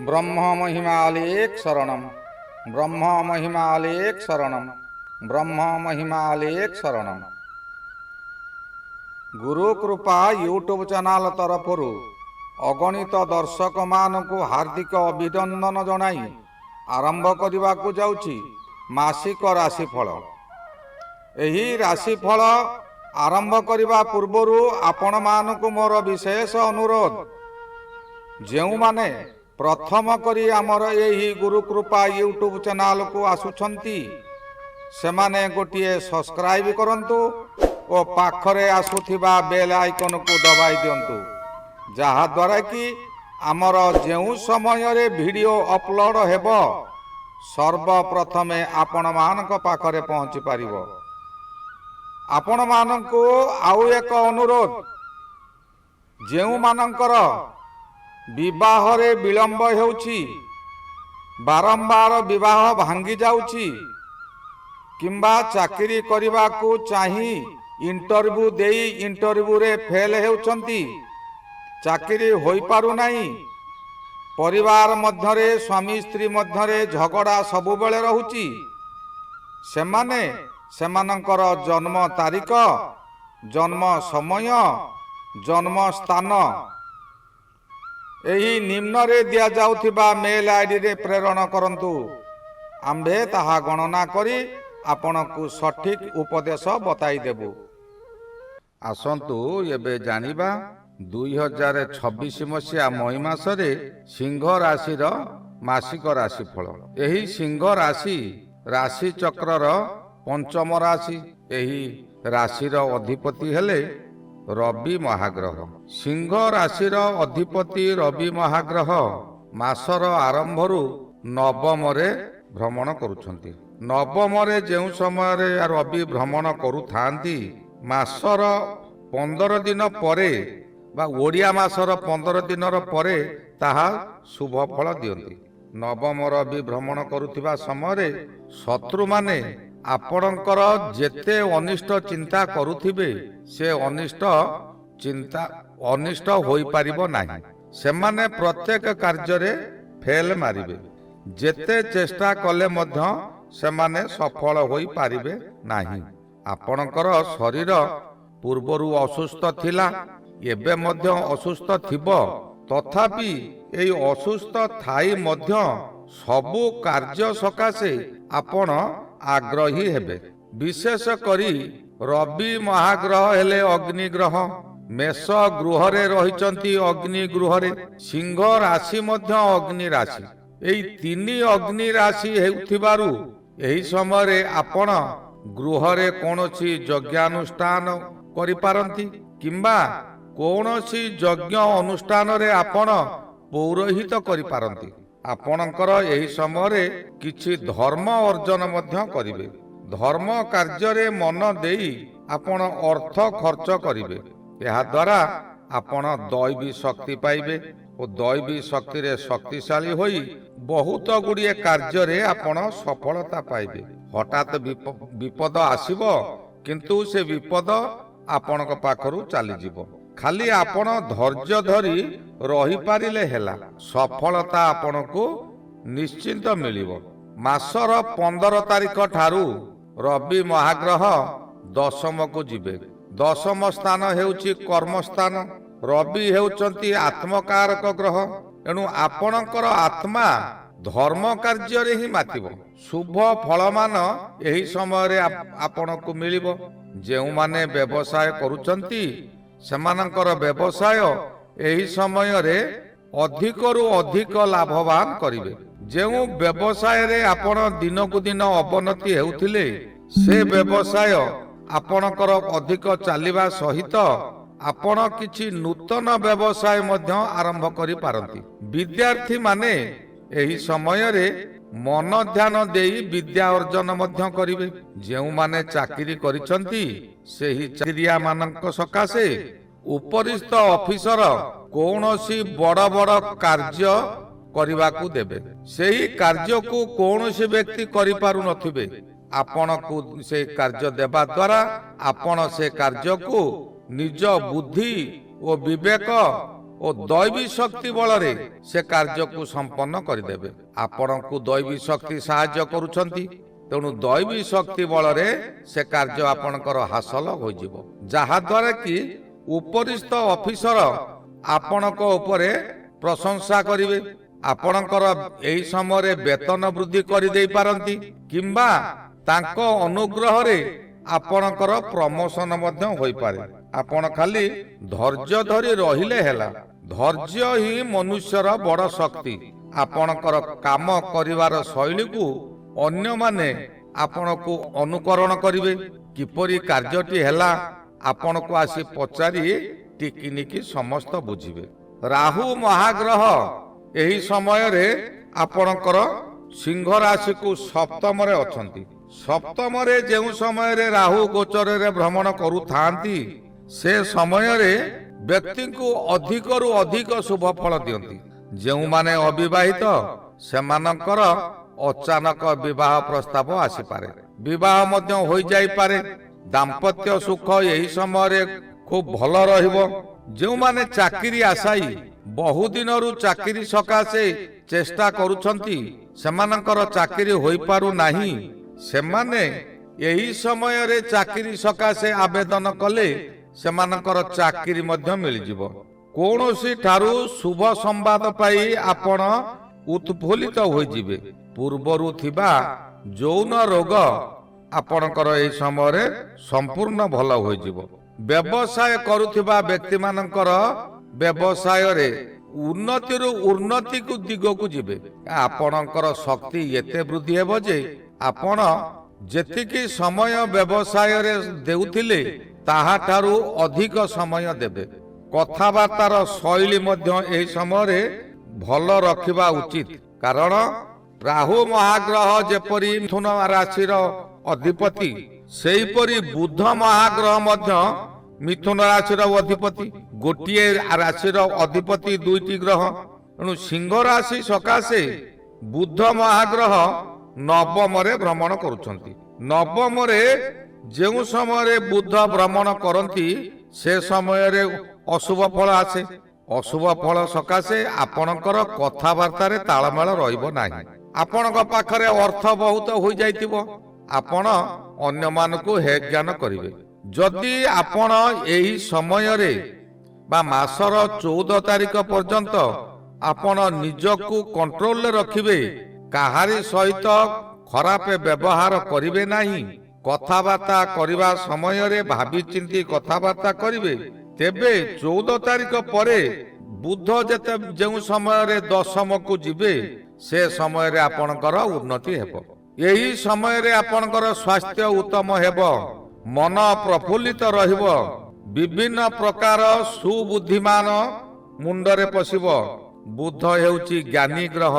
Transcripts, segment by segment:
ब्रह्म महिमालेक शरणम ब्रह्म महिमालेक शरणम ब्रह्म महिमालेक शरणम। गुरु कृपा यूट्यूब चैनल तरफर अगणित दर्शक मानकु हार्दिक अभिनंदन जनाई आरंभ करने को जाउछि मासिक राशिफल। एही राशिफल आरंभ करने पूर्वरु आपण मानकु मोर विशेष अनुरोध, जेउ माने प्रथम करी आमर यही गुरु कृपा यूट्यूब चैनल को आसुछंती सेमाने गोटिए सब्सक्राइब करंतु और पाखरे आसुथिबा बेल आइकन को दबाई दियंतु, जहा द्वारा कि आमर जेउ समय रे वीडियो अपलोड हेबो सर्वप्रथमे आपण मानक पाखरे पहुंची पारिबो। आपण मानकु आउ एक अनुरोध, जेउ मानकर विवाह रे विलंब हेउछि, बारंबार विवाह भांगी जाउछि, किंबा चाकरी करबा को चाही इंटरव्यू देई इंटरव्यू रे फेल हेउछंती, चाकरी होई पारु नाही, परिवार मध्यरे स्वामी स्त्री मध्यरे झगड़ा सबु बेले रहुछि, सेमाने सेमानंकर जन्म तारीख, जन्म समय, जन्म स्थान एही निम्न रे दिया जाउथिबा मेल आईडी रे प्रेरण करंतु। आम्भे ताहा गणना करी आपनकु सठिक उपदेश बताई देबु। आसंतु एबे जानिबा 2026 मसिया मई मासरे सिंह राशि मासिक राशिफल। एही सिंह राशि राशि चक्रर पंचम राशि। एही राशिर अधिपति हेले रवि महाग्रह। सिंह राशिर अधिपति रवि महाग्रह मासर आरंभरू नवम रे भ्रमण करुछंती। नवम रे जेउ समय रे रवि भ्रमण करुथांती, मासर 15 दिन परे बा ओडिया मासर 15 दिनर परे ताहा शुभ फल दियंती। नवम रवि भ्रमण करुथिबा समय रे शत्रु माने आपणकर जेते अनिष्ट चिंता करुथिबे से अनिष्ट होई पारिबो नाही। सेमाने प्रत्येक कार्य रे फेल मारिबे, जेते चेष्टा कले मध्य सेमाने सफल होई पारिबे नाही। आपणकर शरीर पूर्वरु असुस्थ थिला, एबे मध्य असुस्थ थिबो, तथापि एई असुस्थ थाई मध्य सबु कार्य सकाशे आपण आग्रही हेबे। विशेष करी रवि महाग्रह हेले अग्नि ग्रह। मेष गृह रे रहिचंती अग्नि गृह रे, सिंह राशि मध्य अग्नि राशि। एई तीनी अग्नि राशि हेउथिबारु एही समय रे आपण गृह रे कोनोसी यज्ञानुष्ठान करि पारंती, किंबा कोनोसी यज्ञ अनुष्ठान रे आपण पौरोहित करि पारंती। आपणकर एही समय रे किछि धर्म अर्जन मध्य करिवे। धर्म कार्य रे मन देई आपण अर्थ खर्च करिवे। एहा द्वारा आपण दैवी शक्ति पाइबे और दैवी शक्ति रे शक्तिशाली होई बहुत गुड़िए कार्य रे आपण सफलता पाइबे। हठात विपद आसीबो, किंतु से विपद आपणक पाखरु चली जिवो। खाली आपण धैर्य धरी रही पारिले हेला, सफलता आपणकु निश्चिंत मिलिबो। मासर 15 तारिख ठारू रवि महाग्रह दशम को जिबे। दशम स्थान हेउची कर्म स्थान। रवि हेउचंती आत्मकारक ग्रह, एणु आपणकर आत्मा धर्म कार्य रे ही मातिबो। शुभ फलमान एही समय रे आपणकु मिलिबो। जेउ माने व्यवसाय करूचंती सेमानंकर व्यवसाय एही समय रे अधिकरु अधिक लाभवान करिवे। जेउ व्यवसाय रे आपण दिनकु दिन अवनति हेउथिले से व्यवसाय आपणकर अधिक चलिबा सहित आपण किछि नूतन व्यवसाय मध्य आरंभ करि पारंती। विद्यार्थी माने एही समय रे मन ध्यान देई विद्या अर्जन मध्य करिवे। जेउ माने चाकरी करिसंती सेही चाकरिया मानक सकाशे उपरिस्थ ऑफिसर कौनसी बड़ बड़ कार्य करिबाकू देबे। सेही कार्य को कौनसी व्यक्ति करि पारु नथिबे, आपण को से कार्य देबा द्वारा आपण से कार्य को निज बुद्धि और विवेक ଓ ଦୈବୀ ଶକ୍ତି ବଳରେ ସେ କାର୍ଯ୍ୟକୁ ସମ୍ପନ୍ନ କରିଦେବେ। ଆପଣଙ୍କୁ ଦୈବୀ ଶକ୍ତି ସାହାଯ୍ୟ କରୁଛନ୍ତି, ତେଣୁ ଦୈବୀ ଶକ୍ତି ବଳରେ ସେ କାର୍ଯ୍ୟ ଆପଣଙ୍କର ହାସଲ ହୋଇଯିବ, ଯାହାଦ୍ୱାରା କି ଉପରିସ୍ଥ ଅଫିସର ଆପଣଙ୍କ ଉପରେ ପ୍ରଶଂସା କରିବେ। ଆପଣଙ୍କର ଏହି ସମୟରେ ବେତନ ବୃଦ୍ଧି କରିଦେଇ ପାରନ୍ତି, କିମ୍ବା ତାଙ୍କ ଅନୁଗ୍ରହରେ ଆପଣଙ୍କର ପ୍ରମୋଶନ ମଧ୍ୟ ହୋଇପାରେ। ଆପଣ ଖାଲି ଧୈର୍ଯ୍ୟ ଧରି ରହିଲେ ହେଲା। ଧୈର୍ଯ୍ୟ ହିଁ ମନୁଷ୍ୟର ବଡ଼ ଶକ୍ତି। ଆପଣଙ୍କର କାମ କରିବାର ଶୈଳୀକୁ ଅନ୍ୟମାନେ ଆପଣଙ୍କୁ ଅନୁକରଣ କରିବେ। କିପରି କାର୍ଯ୍ୟଟି ହେଲା ଆପଣଙ୍କୁ ଆସି ପଚାରି ଟିକିନିକି ସମସ୍ତ ବୁଝିବେ। ରାହୁ ମହାଗ୍ରହ ଏହି ସମୟରେ ଆପଣଙ୍କର ସିଂହ ରାଶିକୁ ସପ୍ତମରେ ଅଛନ୍ତି। ସପ୍ତମରେ ଯେଉଁ ସମୟରେ ରାହୁ ଗୋଚରରେ ଭ୍ରମଣ କରୁଥାନ୍ତି, ସେ ସମୟରେ ବ୍ୟକ୍ତିଙ୍କୁ ଅଧିକରୁ ଅଧିକ ଶୁଭ ଫଳ ଦିଅନ୍ତି। ଯେଉଁମାନେ ଅବିବାହିତ ସେମାନଙ୍କର ଅଚାନକ ବିବାହ ପ୍ରସ୍ତାବ ଆସିପାରେ, ବିବାହ ମଧ୍ୟ ହୋଇଯାଇପାରେ। ଦାମ୍ପତ୍ୟ ସୁଖ ଏହି ସମୟରେ ଖୁବ୍ ଭଲ ରହିବ। ଯେଉଁମାନେ ଚାକିରି ଆଶାୟୀ ବହୁଦିନରୁ ଚାକିରି ସକାଶେ ଚେଷ୍ଟା କରୁଛନ୍ତି, ସେମାନଙ୍କର ଚାକିରି ହୋଇପାରୁନାହିଁ, ସେମାନେ ଏହି ସମୟରେ ଚାକିରି ସକାଶେ ଆବେଦନ କଲେ ସେମାନଙ୍କର ଚାକିରି ମଧ୍ୟ ମିଳିଯିବ। କୌଣସି ଠାରୁ ଶୁଭ ସମ୍ବାଦ ପାଇ ଆପଣ ଉତ୍ଫୁଲ୍ଲିତ ହୋଇଯିବେ। ପୂର୍ବରୁ ଥିବା ଯୌନ ରୋଗ ଆପଣଙ୍କର ଏହି ସମୟରେ ସମ୍ପୂର୍ଣ୍ଣ ଭଲ ହୋଇଯିବ। ବ୍ୟବସାୟ କରୁଥିବା ବ୍ୟକ୍ତିମାନଙ୍କର ବ୍ୟବସାୟରେ ଉନ୍ନତିରୁ ଉନ୍ନତିକୁ ଦିଗକୁ ଯିବେ। ଆପଣଙ୍କର ଶକ୍ତି ଏତେ ବୃଦ୍ଧି ହେବ ଯେ ଆପଣ ଯେତିକି ସମୟ ବ୍ୟବସାୟରେ ଦେଉଥିଲେ ତାହାଠାରୁ ଅଧିକ ସମୟ ଦେବେ। କଥାବାର୍ତ୍ତାର ଶୈଳୀ ମଧ୍ୟ ଏହି ସମୟରେ ଭଲ ରଖିବା ଉଚିତ, କାରଣ ରାହୁ ମହାଗ୍ରହ ଯେପରି ମିଥୁନ ରାଶିର ଅଧିପତି, ସେହିପରି ବୁଧ ମହାଗ୍ରହ ମଧ୍ୟ ମିଥୁନ ରାଶିର ଅଧିପତି। ଗୋଟିଏ ରାଶିର ଅଧିପତି ଦୁଇଟି ଗ୍ରହ। ତେଣୁ ସିଂହ ରାଶି ସକାଶେ ବୁଧ ମହାଗ୍ରହ ନବମରେ ଭ୍ରମଣ କରୁଛନ୍ତି। ନବମରେ ଯେଉଁ ସମୟରେ ବୁଧ ଭ୍ରମଣ କରନ୍ତି, ସେ ସମୟରେ ଅଶୁଭ ଫଳ ଆସେ। ଅଶୁଭ ଫଳ ସକାଶେ ଆପଣଙ୍କର କଥାବାର୍ତ୍ତାରେ ତାଳମେଳ ରହିବ ନାହିଁ। ଆପଣଙ୍କ ପାଖରେ ଅର୍ଥ ବହୁତ ହୋଇଯାଇଥିବ, ଆପଣ ଅନ୍ୟମାନଙ୍କୁ ହେ ଜ୍ଞାନ କରିବେ। ଯଦି ଆପଣ ଏହି ସମୟରେ ବା ମାସର 14 ତାରିଖ ପର୍ଯ୍ୟନ୍ତ ଆପଣ ନିଜକୁ କଣ୍ଟ୍ରୋଲରେ ରଖିବେ, କାହାରି ସହିତ ଖରାପ ବ୍ୟବହାର କରିବେ ନାହିଁ, କଥାବାର୍ତ୍ତା କରିବା ସମୟରେ ଭାବିଚିନ୍ତି କଥାବାର୍ତ୍ତା କରିବେ, ତେବେ 14 ତାରିଖ ପରେ ବୁଧ ଯେଉଁ ସମୟରେ ଦଶମକୁ ଯିବେ, ସେ ସମୟରେ ଆପଣଙ୍କର ଉନ୍ନତି ହେବ। ଏହି ସମୟରେ ଆପଣଙ୍କର ସ୍ୱାସ୍ଥ୍ୟ ଉତ୍ତମ ହେବ, ମନ ପ୍ରଫୁଲ୍ଲିତ ରହିବ, ବିଭିନ୍ନ ପ୍ରକାର ସୁବୁଦ୍ଧିମାନ ମୁଣ୍ଡରେ ପଶିବ। ବୁଧ ହେଉଛି ଜ୍ଞାନୀ ଗ୍ରହ।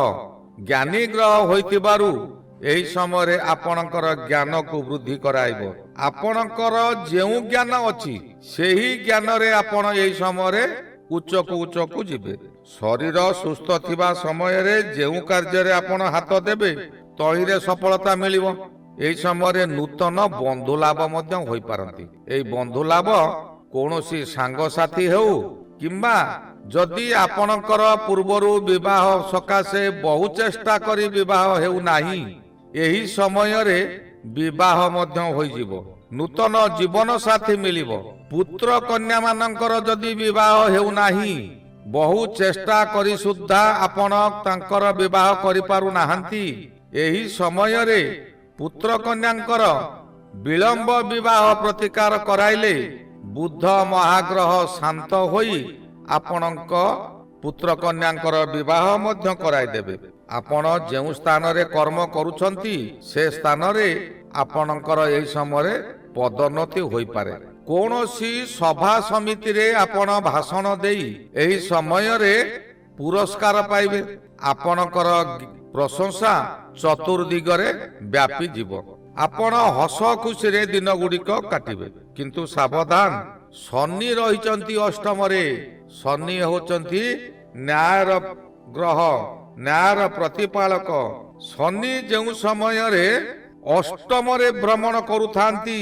ଜ୍ଞାନୀ ଗ୍ରହ ହୋଇଥିବାରୁ ଏହି ସମୟରେ ଆପଣଙ୍କର ଜ୍ଞାନକୁ ବୃଦ୍ଧି କରାଇବ। ଆପଣଙ୍କର ଯେଉଁ ଜ୍ଞାନ ଅଛି ସେହି ଜ୍ଞାନରେ ଆପଣ ଏହି ସମୟରେ ଉଚ୍ଚକୁ ଯିବେ। ଶରୀର ସୁସ୍ଥ ଥିବା ସମୟରେ ଯେଉଁ କାର୍ଯ୍ୟରେ ଆପଣ ହାତ ଦେବେ ତହିଁରେ ସଫଳତା ମିଳିବ। ଏହି ସମୟରେ ନୂତନ ବନ୍ଧୁ ଲାଭ ମଧ୍ୟ ହୋଇପାରନ୍ତି। ଏହି ବନ୍ଧୁ ଲାଭ କୌଣସି ସାଙ୍ଗସାଥି ହେଉ, କିମ୍ବା ଯଦି ଆପଣଙ୍କର ପୂର୍ବରୁ ବିବାହ ସକାଶେ ବହୁ ଚେଷ୍ଟା କରି ବିବାହ ହେଉନାହିଁ, ଏହି ସମୟରେ ବିବାହ ମଧ୍ୟ ହୋଇଯିବ। ନୂତନ ଜୀବନ ସାଥୀ ମିଳିବ। ପୁତ୍ର କନ୍ୟା ମାନଙ୍କର ଯଦି ବିବାହ ହେଉନାହିଁ, ବହୁ ଚେଷ୍ଟା କରି ସୁଦ୍ଧା ଆପଣ ତାଙ୍କର ବିବାହ କରିପାରୁନାହାନ୍ତି, ଏହି ସମୟରେ ପୁତ୍ର କନ୍ୟାଙ୍କର ବିଳମ୍ବ ବିବାହ ପ୍ରତିକାର କରାଇଲେ ବୁଧ ମହାଗ୍ରହ ଶାନ୍ତ ହୋଇ ଆପଣଙ୍କ ପୁତ୍ର କନ୍ୟାଙ୍କର ବିବାହ ମଧ୍ୟ କରାଇଦେବେ। ଆପଣ ଯେଉଁ ସ୍ଥାନରେ କର୍ମ କରୁଛନ୍ତି ସେ ସ୍ଥାନରେ ଆପଣଙ୍କର ଏହି ସମୟରେ ପଦୋନ୍ନତି ହୋଇପାରେ। କୌଣସି ସଭା ସମିତିରେ ଆପଣ ଭାଷଣ ଦେଇ ଏହି ସମୟରେ ପୁରସ୍କାର ପାଇବେ। ଆପଣଙ୍କର ପ୍ରଶଂସା ଚତୁର୍ଦିଗରେ ବ୍ୟାପିଯିବ। ଆପଣ ହସ ଖୁସିରେ ଦିନ ଗୁଡ଼ିକ କାଟିବେ। କିନ୍ତୁ ସାବଧାନ, ଶନି ରହିଛନ୍ତି ଅଷ୍ଟମରେ। ଶନି ହେଉଛନ୍ତି ନ୍ୟାୟର ଗ୍ରହ, ନ୍ୟାୟର ପ୍ରତିପାଳକ। ଶନି ଯେଉଁ ସମୟରେ ଅଷ୍ଟମରେ ଭ୍ରମଣ କରୁଥାନ୍ତି,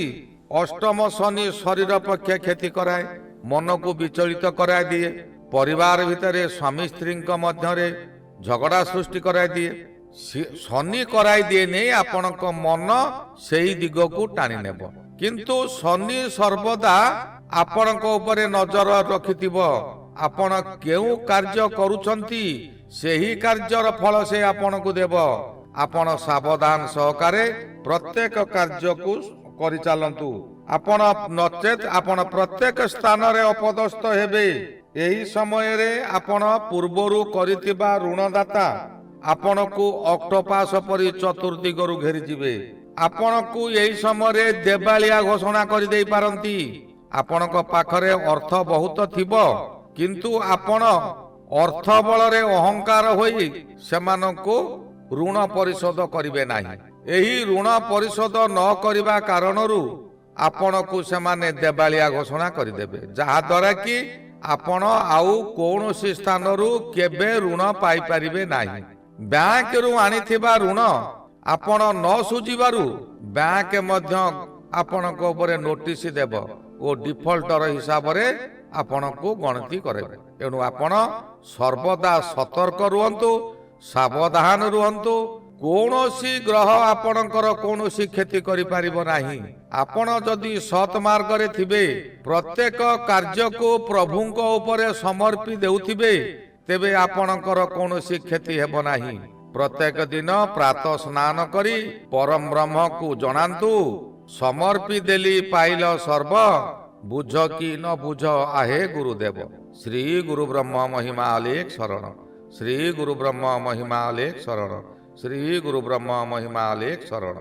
ଅଷ୍ଟମ ଶନି ଶରୀର ପକ୍ଷେ କ୍ଷତି କରାଏ, ମନକୁ ବିଚଳିତ କରାଇ ଦିଏ, ପରିବାର ଭିତରେ ସ୍ୱାମୀ ସ୍ତ୍ରୀଙ୍କ ମଧ୍ୟରେ ଝଗଡ଼ା ସୃଷ୍ଟି କରାଇ ଦିଏ। ଶନି କରାଇ ଦିଏ ନେଇ ଆପଣଙ୍କ ମନ ସେଇ ଦିଗକୁ ଟାଣି ନେବ। କିନ୍ତୁ ଶନି ସର୍ବଦା ଆପଣଙ୍କ ଉପରେ ନଜର ରଖିଥିବ। ଆପଣ କେଉଁ କାର୍ଯ୍ୟ କରୁଛନ୍ତି ସେହି କାର୍ଯ୍ୟର ଫଳ ସେ ଆପଣଙ୍କୁ ଦେବ। ଆପଣ ସାବଧାନ ସହକାରେ ପ୍ରତ୍ୟେକ କାର୍ଯ୍ୟକୁ କରିଚାଲନ୍ତୁ। ଆପଣ ନଚେତ୍ ଆପଣ ପ୍ରତ୍ୟେକ ସ୍ଥାନରେ ଅପଦସ୍ଥ ହେବେ। ଏହି ସମୟରେ ଆପଣ ପୂର୍ବରୁ କରିଥିବା ଋଣଦାତା ଆପଣଙ୍କୁ ଅକ୍ଟୋପାସ ପରି ଚତୁର୍ଦିଗରୁ ଘେରିଯିବେ। ଆପଣଙ୍କୁ ଏହି ସମୟରେ ଦେବାଳିଆ ଘୋଷଣା କରିଦେଇ ପାରନ୍ତି। ଆପଣଙ୍କ ପାଖରେ ଅର୍ଥ ବହୁତ ଥିବ, କିନ୍ତୁ ଆପଣ ଅର୍ଥ ବଳରେ ଅହଙ୍କାର ହୋଇ ସେମାନଙ୍କୁ ଋଣ ପରିଶୋଧ କରିବେ ନାହିଁ। ଏହି ଋଣ ପରିଶୋଧ ନ କରିବା କାରଣରୁ ଆପଣଙ୍କୁ ସେମାନେ ଦେବାଳିଆ ଘୋଷଣା କରିଦେବେ, ଯାହାଦ୍ୱାରା କି ଆପଣ ଆଉ କୌଣସି ସ୍ଥାନରୁ କେବେ ଋଣ ପାଇପାରିବେ ନାହିଁ। ବ୍ୟାଙ୍କରୁ ଆଣିଥିବା ଋଣ ଆପଣ ନ ସୁଝିବାରୁ ବ୍ୟାଙ୍କ ମଧ୍ୟ ଆପଣଙ୍କ ଉପରେ ନୋଟିସ ଦେବ ଓ ଡିଫଲ୍ଟର ହିସାବରେ ଆପଣଙ୍କୁ ଗଣତି କରିବେ। ଏଣୁ ଆପଣ ସର୍ବଦା ସତର୍କ ରୁହନ୍ତୁ, ସାବଧାନ ରୁହନ୍ତୁ। କୌଣସି ଗ୍ରହ ଆପଣଙ୍କର କୌଣସି କ୍ଷତି କରିପାରିବ ନାହିଁ। ଆପଣ ଯଦି ସତ୍ ମାର୍ଗରେ ଥିବେ, ପ୍ରତ୍ୟେକ କାର୍ଯ୍ୟକୁ ପ୍ରଭୁଙ୍କ ଉପରେ ସମର୍ପି ଦେଉଥିବେ, ତେବେ ଆପଣଙ୍କର କୌଣସି କ୍ଷତି ହେବ ନାହିଁ। ପ୍ରତ୍ୟେକ ଦିନ ପ୍ରାତଃ ସ୍ନାନ କରି ପରମ ବ୍ରହ୍ମକୁ ଜଣାନ୍ତୁ, ସମର୍ପି ଦେଲି ପାଇଲ ସର୍ବ, ବୁଝ କି ନ ବୁଝ ଆହେ ଗୁରୁଦେବ। ଶ୍ରୀ ଗୁରୁ ବ୍ରହ୍ମ ମହିମା ଅଲେଖ ଶରଣ। ଶ୍ରୀ ଗୁରୁ ବ୍ରହ୍ମ ମହିମା ଅଲେଖ ଶରଣ। ଶ୍ରୀ ଗୁରୁ ବ୍ରହ୍ମ ମହିମା ଅଲେଖ ଶରଣ।